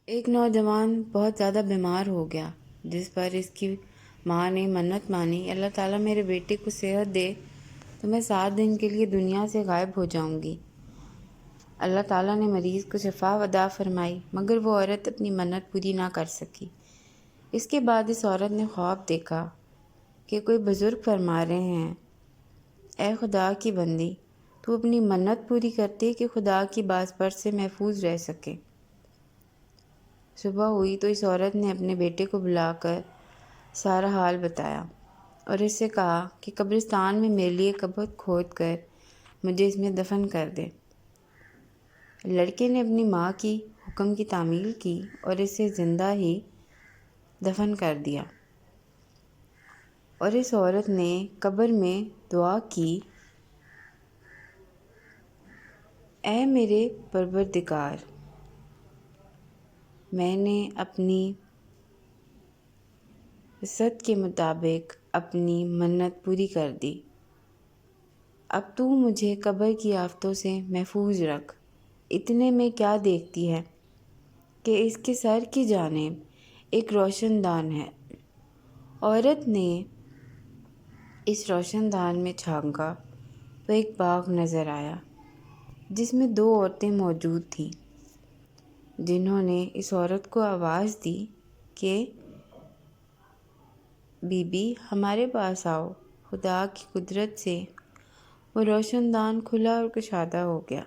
ایک نوجوان بہت زیادہ بیمار ہو گیا، جس پر اس کی ماں نے منت مانی، اللہ تعالیٰ میرے بیٹے کو صحت دے تو میں 7 دن کے لیے دنیا سے غائب ہو جاؤں گی۔ اللہ تعالیٰ نے مریض کو شفا عطا فرمائی، مگر وہ عورت اپنی منت پوری نہ کر سکی۔ اس کے بعد اس عورت نے خواب دیکھا کہ کوئی بزرگ فرما رہے ہیں، اے خدا کی بندی، تو اپنی منت پوری کرتے کہ خدا کی باز پر سے محفوظ رہ سکے۔ صبح ہوئی تو اس عورت نے اپنے بیٹے کو بلا کر سارا حال بتایا اور اس سے کہا کہ قبرستان میں میرے لیے قبر کھود کر مجھے اس میں دفن کر دے۔ لڑکے نے اپنی ماں کی حکم کی تعمیل کی اور اسے زندہ ہی دفن کر دیا، اور اس عورت نے قبر میں دعا کی، اے میرے پروردگار، میں نے اپنی وسعت کے مطابق اپنی منت پوری کر دی، اب تو مجھے قبر کی آفتوں سے محفوظ رکھ۔ اتنے میں کیا دیکھتی ہے کہ اس کے سر کی جانب ایک روشن دان ہے۔ عورت نے اس روشن دان میں جھانکا تو ایک باغ نظر آیا جس میں 2 عورتیں موجود تھیں، جنہوں نے اس عورت کو آواز دی کہ بی بی ہمارے پاس آؤ۔ خدا کی قدرت سے وہ روشن دان کھلا اور کشادہ ہو گیا،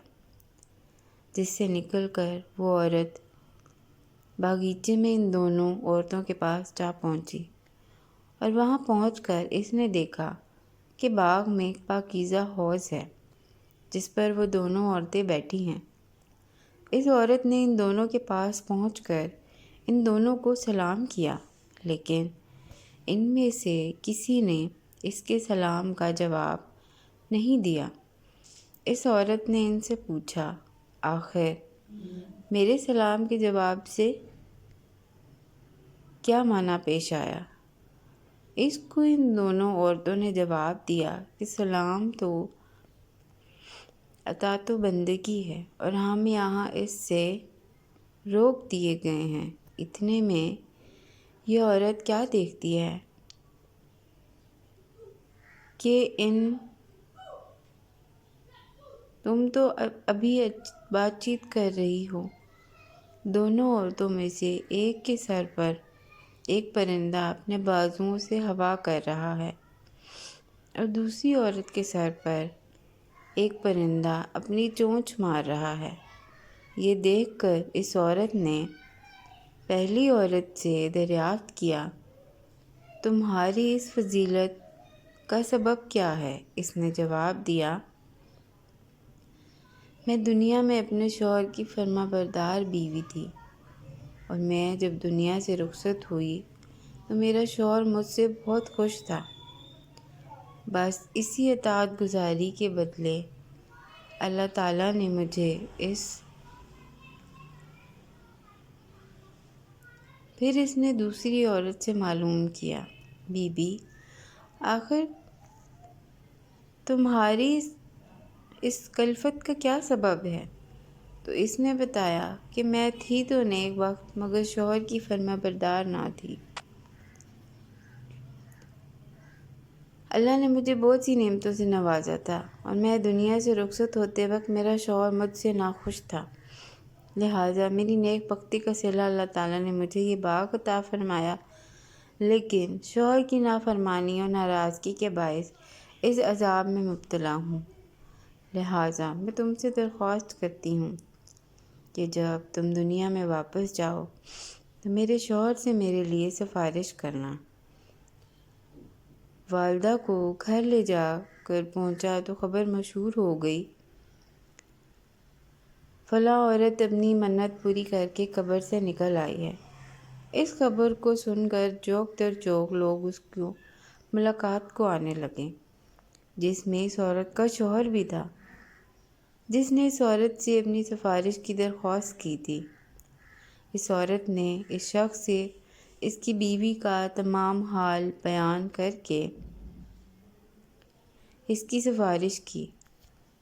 جس سے نکل کر وہ عورت باغیچے میں ان دونوں عورتوں کے پاس جا پہنچی، اور وہاں پہنچ کر اس نے دیکھا کہ باغ میں ایک پاکیزہ حوض ہے جس پر وہ دونوں عورتیں بیٹھی ہیں۔ اس عورت نے ان دونوں کے پاس پہنچ کر ان دونوں کو سلام کیا، لیکن ان میں سے کسی نے اس کے سلام کا جواب نہیں دیا۔ اس عورت نے ان سے پوچھا، آخر میرے سلام کے جواب سے کیا معنی پیش آیا؟ اس کو ان دونوں عورتوں نے جواب دیا کہ سلام تو اطاعت و بندگی ہے اور ہم یہاں اس سے روک دیے گئے ہیں۔ اتنے میں یہ عورت کیا دیکھتی ہے کہ تم تو ابھی بات چیت کر رہی ہو۔ دونوں عورتوں میں سے ایک کے سر پر ایک پرندہ اپنے بازوؤں سے ہوا کر رہا ہے اور دوسری عورت کے سر پر ایک پرندہ اپنی چونچ مار رہا ہے۔ یہ دیکھ کر اس عورت نے پہلی عورت سے دریافت کیا، تمہاری اس فضیلت کا سبب کیا ہے؟ اس نے جواب دیا، میں دنیا میں اپنے شوہر کی فرما بردار بیوی تھی، اور میں جب دنیا سے رخصت ہوئی تو میرا شوہر مجھ سے بہت خوش تھا۔ بس اسی اطاعت گزاری کے بدلے اللہ تعالیٰ نے مجھے پھر اس نے دوسری عورت سے معلوم کیا، بی بی آخر تمہاری اس کلفت کا کیا سبب ہے؟ تو اس نے بتایا کہ میں تھی تو نیک وقت، مگر شوہر کی فرما بردار نہ تھی۔ اللہ نے مجھے بہت سی نعمتوں سے نوازا تھا، اور میں دنیا سے رخصت ہوتے وقت میرا شوہر مجھ سے ناخوش تھا، لہٰذا میری نیک بختی کا صلہ اللہ تعالیٰ نے مجھے یہ باغ عطا فرمایا، لیکن شوہر کی نافرمانی اور ناراضگی کے باعث اس عذاب میں مبتلا ہوں۔ لہٰذا میں تم سے درخواست کرتی ہوں کہ جب تم دنیا میں واپس جاؤ تو میرے شوہر سے میرے لیے سفارش کرنا۔ والدہ کو گھر لے جا کر پہنچا تو خبر مشہور ہو گئی، فلاں عورت اپنی منت پوری کر کے قبر سے نکل آئی ہے۔ اس خبر کو سن کر چوک در چوک لوگ اس کو ملاقات کو آنے لگے، جس میں اس عورت کا شوہر بھی تھا، جس نے اس عورت سے اپنی سفارش کی درخواست کی تھی۔ اس عورت نے اس شخص سے اس کی بیوی کا تمام حال بیان کر کے اس کی سفارش کی،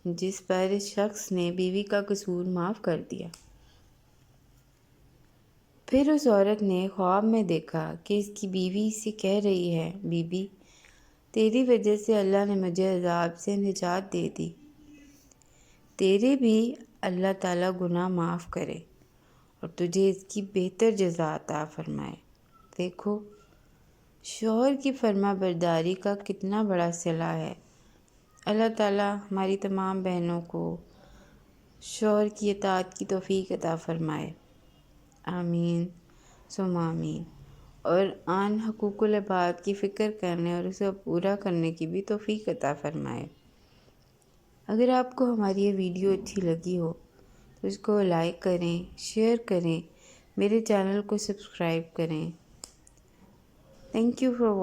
جس پر اس شخص نے بیوی کا قصور معاف کر دیا۔ پھر اس عورت نے خواب میں دیکھا کہ اس کی بیوی سے کہہ رہی ہے، بیوی، تیری وجہ سے اللہ نے مجھے عذاب سے نجات دے دی، تیرے بھی اللہ تعالیٰ گناہ معاف کرے اور تجھے اس کی بہتر جزا عطا فرمائے۔ دیکھو شوہر کی فرما برداری کا کتنا بڑا صلہ ہے۔ اللہ تعالیٰ ہماری تمام بہنوں کو شوہر کی اطاعت کی توفیق عطا فرمائے، آمین ثم آمین، اور آن حقوق العباد کی فکر کرنے اور اسے پورا کرنے کی بھی توفیق عطا فرمائے۔ اگر آپ کو ہماری یہ ویڈیو اچھی لگی ہو تو اس کو لائک کریں، شیئر کریں، میرے چینل کو سبسکرائب کریں۔ Thank you for